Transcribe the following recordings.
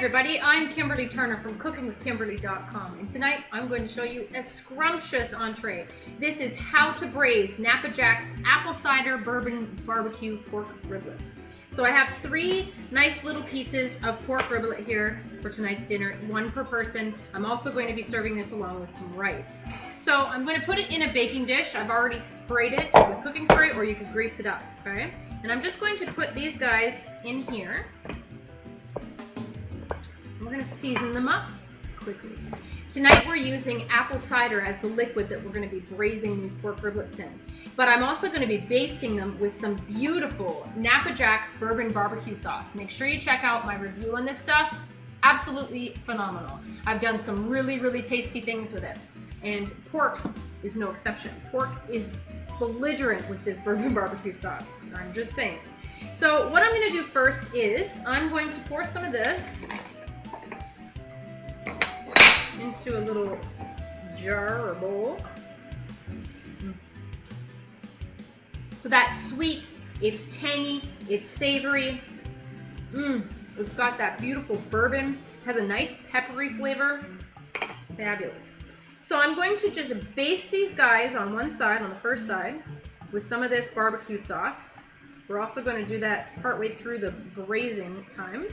everybody, I'm Kimberly Turner from cookingwithkimberly.com, and tonight I'm going to show you a scrumptious entree. This is how to braise Napa Jack's apple cider bourbon barbecue pork riblets. So I have 3 nice little pieces of pork riblet here for tonight's dinner, 1 per person. I'm also going to be serving this along with some rice. So I'm going to put it in a baking dish. I've already sprayed it with cooking spray, or you could grease it up, okay? And I'm just going to put these guys in here. We're going to season them up quickly. Tonight we're using apple cider as the liquid that we're going to be braising these pork riblets in. But I'm also going to be basting them with some beautiful Napa Jack's bourbon barbecue sauce. Make sure you check out my review on this stuff. Absolutely phenomenal. I've done some really, really tasty things with it. And pork is no exception. Pork is belligerent with this bourbon barbecue sauce. I'm just saying. So what I'm going to do first is I'm going to pour some of this into a little jar or bowl. So that's sweet, it's tangy, it's savory. It's got that beautiful bourbon, has a nice peppery flavor. Fabulous. So I'm going to just baste these guys on one side, on the first side, with some of this barbecue sauce. We're also going to do that partway through the braising time.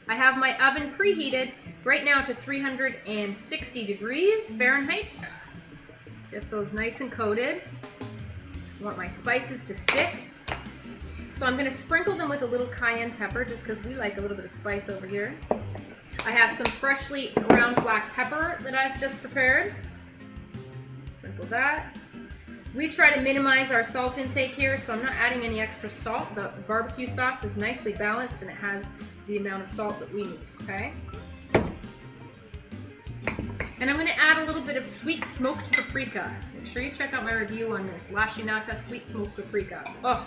I have my oven preheated right now to 360 degrees Fahrenheit. Get those nice and coated. I want my spices to stick. So I'm going to sprinkle them with a little cayenne pepper just because we like a little bit of spice over here. I have some freshly ground black pepper that I've just prepared. Sprinkle that. We try to minimize our salt intake here, so I'm not adding any extra salt. The barbecue sauce is nicely balanced and it has the amount of salt that we need, okay? And I'm going to add a little bit of sweet smoked paprika. Make sure you check out my review on this, La Chinata sweet smoked paprika. Oh,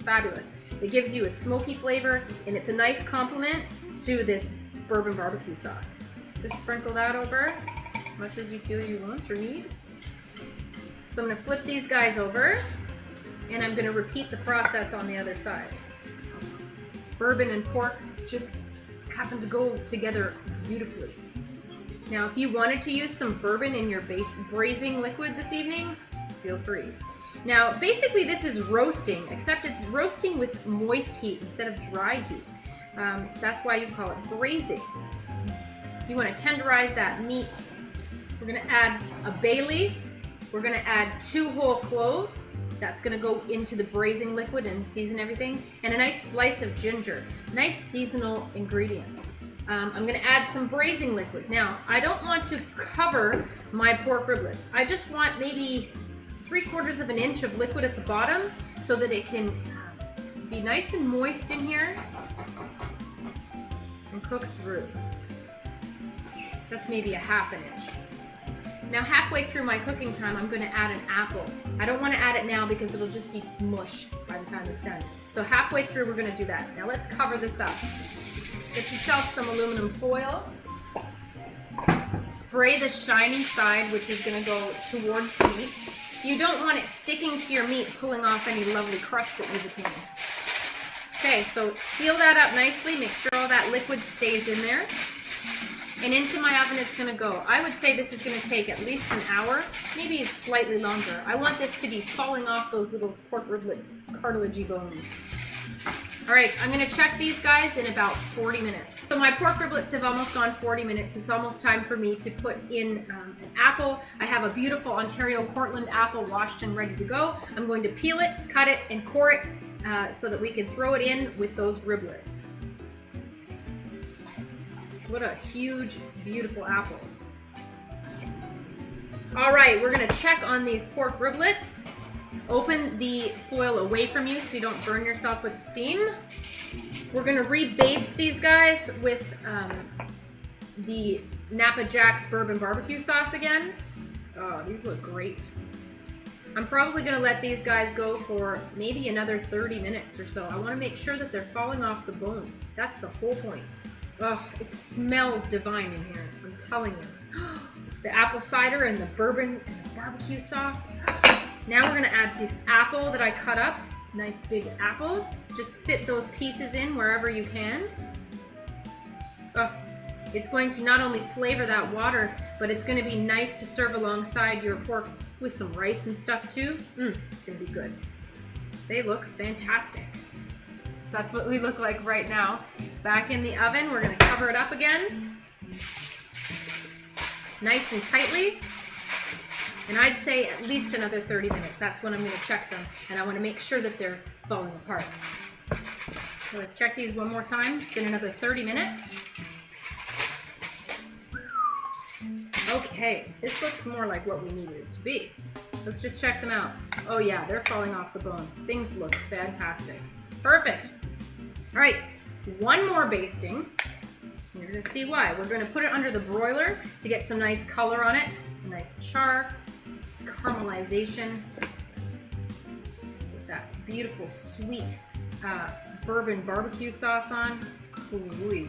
fabulous. It gives you a smoky flavor and it's a nice complement to this bourbon barbecue sauce. Just sprinkle that over as much as you feel you want or need. So I'm going to flip these guys over and I'm going to repeat the process on the other side. Bourbon and pork just happen to go together beautifully. Now if you wanted to use some bourbon in your braising liquid this evening, feel free. Now basically this is roasting, except it's roasting with moist heat instead of dry heat. That's why you call it braising. You want to tenderize that meat. We're going to add a bay leaf. We're going to add 2 whole cloves. That's going to go into the braising liquid and season everything. And a nice slice of ginger. Nice seasonal ingredients. I'm going to add some braising liquid. Now, I don't want to cover my pork riblets. I just want maybe 3/4 of an inch of liquid at the bottom so that it can be nice and moist in here and cook through. That's maybe a 1/2 inch. Now halfway through my cooking time, I'm going to add an apple. I don't want to add it now because it'll just be mush by the time it's done. So halfway through, we're going to do that. Now let's cover this up. Get yourself some aluminum foil. Spray the shiny side, which is going to go towards the meat. You don't want it sticking to your meat, pulling off any lovely crust that you've attained. Okay, so seal that up nicely. Make sure all that liquid stays in there. And into my oven it's going to go. I would say this is going to take at least an hour, maybe slightly longer. I want this to be falling off those little pork riblet cartilagey bones. All right, I'm going to check these guys in about 40 minutes. So my pork riblets have almost gone 40 minutes. It's almost time for me to put in an apple. I have a beautiful Ontario Cortland apple washed and ready to go. I'm going to peel it, cut it, and core it so that we can throw it in with those riblets. What a huge, beautiful apple. All right, we're going to check on these pork riblets. Open the foil away from you so you don't burn yourself with steam. We're going to re-baste these guys with the Napa Jack's bourbon barbecue sauce again. Oh, these look great. I'm probably going to let these guys go for maybe another 30 minutes or so. I want to make sure that they're falling off the bone. That's the whole point. Oh, it smells divine in here, I'm telling you. The apple cider and the bourbon and the barbecue sauce. Now we're gonna add this apple that I cut up. Nice big apple. Just fit those pieces in wherever you can. Oh, It's going to not only flavor that water, but it's going to be nice to serve alongside your pork with some rice and stuff too. It's going to be good. They look fantastic. That's what we look like right now. Back in the oven, we're going to cover it up again. Nice and tightly. And I'd say at least another 30 minutes. That's when I'm going to check them. And I want to make sure that they're falling apart. So let's check these one more time. It's been another 30 minutes. Okay, this looks more like what we needed it to be. Let's just check them out. Oh yeah, they're falling off the bone. Things look fantastic. Perfect. All right, one more basting. You're gonna see why. We're gonna put it under the broiler to get some nice color on it, a nice char, some caramelization with that beautiful sweet bourbon barbecue sauce on. Ooh-wee.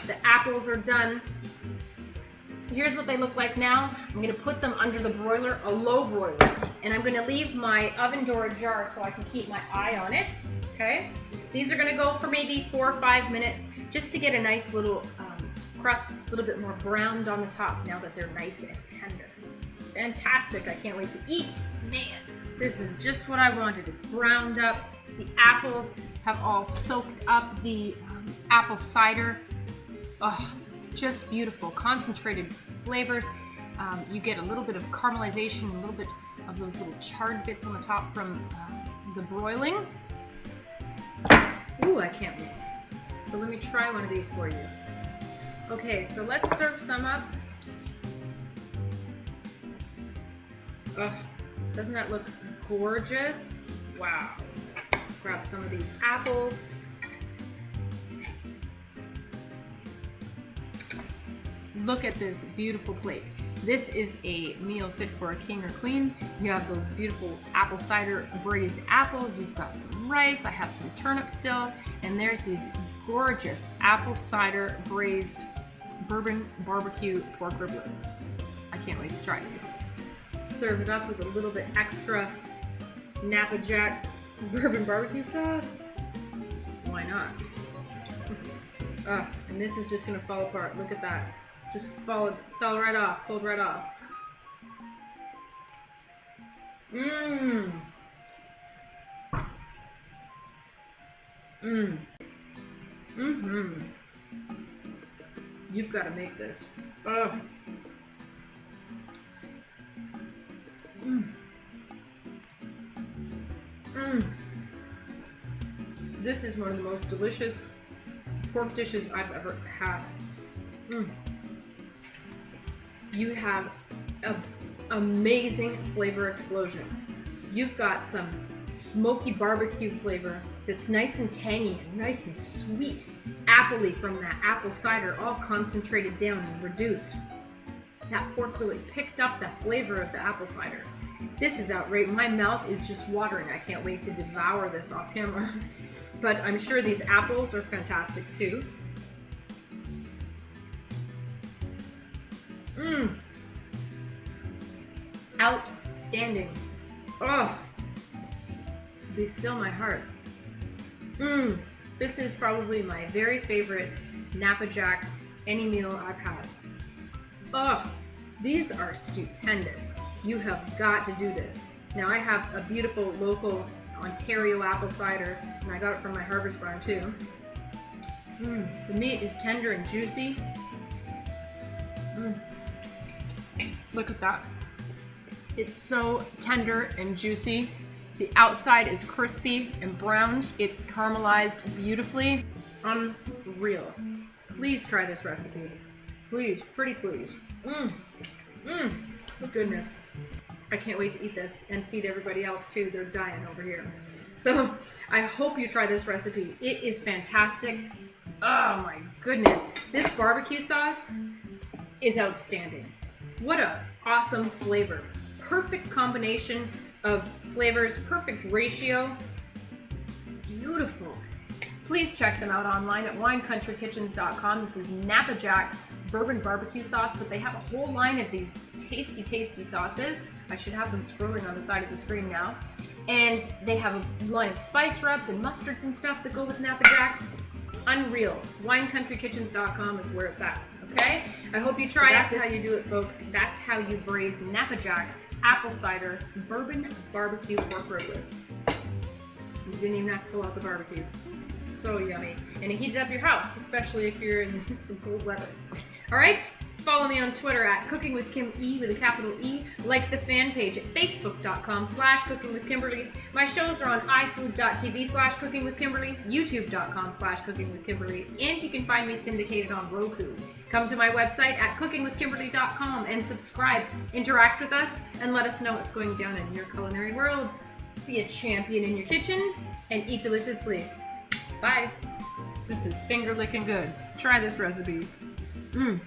The apples are done. So here's what they look like now. I'm gonna put them under the broiler, a low broiler, and I'm gonna leave my oven door ajar so I can keep my eye on it, okay? These are gonna go for maybe 4 or 5 minutes just to get a nice little crust, a little bit more browned on the top now that they're nice and tender. Fantastic, I can't wait to eat. Man, this is just what I wanted. It's browned up. The apples have all soaked up the apple cider. Oh, just beautiful, concentrated flavors. You get a little bit of caramelization, a little bit of those little charred bits on the top from the broiling. Ooh, I can't wait. So let me try one of these for you. Okay, so let's serve some up. Oh, doesn't that look gorgeous? Wow. Grab some of these apples. Look at this beautiful plate. This is a meal fit for a king or queen. You have those beautiful apple cider braised apples. You've got some rice. I have some turnip still. And there's these gorgeous apple cider braised bourbon barbecue pork riblets. I can't wait to try these. Serve it up with a little bit extra Napa Jack's bourbon barbecue sauce. Why not? And this is just gonna fall apart. Look at that. Just fell right off, pulled right off. Mmm. Mmm. Mm-hmm. You've got to make this. Oh. Mmm. Mmm. This is one of the most delicious pork dishes I've ever had. Mmm. You have an amazing flavor explosion. You've got some smoky barbecue flavor that's nice and tangy and nice and sweet. Appley from that apple cider, all concentrated down and reduced. That pork really picked up that flavor of the apple cider. This is outrageous. My mouth is just watering. I can't wait to devour this off camera. But I'm sure these apples are fantastic too. Mmm. Outstanding. Oh. Be still my heart. Mmm. This is probably my very favorite Napa Jack's any meal I've had. Oh, these are stupendous. You have got to do this. Now I have a beautiful local Ontario apple cider, and I got it from my Harvest Barn too. Mmm. The meat is tender and juicy. Mmm. Look at that. It's so tender and juicy. The outside is crispy and browned. It's caramelized beautifully. Unreal. Please try this recipe. Please, pretty please. Mmm. Mmm. Goodness. I can't wait to eat this and feed everybody else too. They're dying over here. So I hope you try this recipe. It is fantastic. Oh my goodness. This barbecue sauce is outstanding. What an awesome flavor. Perfect combination of flavors, perfect ratio. Beautiful. Please check them out online at winecountry.kitchens.com. This is Napa Jack's bourbon barbecue sauce, but they have a whole line of these tasty, tasty sauces. I should have them scrolling on the side of the screen now. And they have a line of spice rubs and mustards and stuff that go with Napa Jack's. Unreal. WineCountryKitchens.com is where it's at. Okay? I hope you try it. That's how you do it, folks. That's how you braise Napa Jacks, apple cider, bourbon barbecue pork riblets. You didn't even have to pull out the barbecue. So yummy. And it heated up your house, especially if you're in some cold weather. All right? Follow me on Twitter at Cooking with Kim E with a capital E. Like the fan page at facebook.com/cookingwithkimberly. My shows are on ifood.tv/cookingwithkimberly, youtube.com/cookingwithkimberly, and you can find me syndicated on Roku. Come to my website at cookingwithkimberly.com and subscribe. Interact with us and let us know what's going down in your culinary worlds. Be a champion in your kitchen and eat deliciously. Bye. This is finger licking good. Try this recipe. Mmm.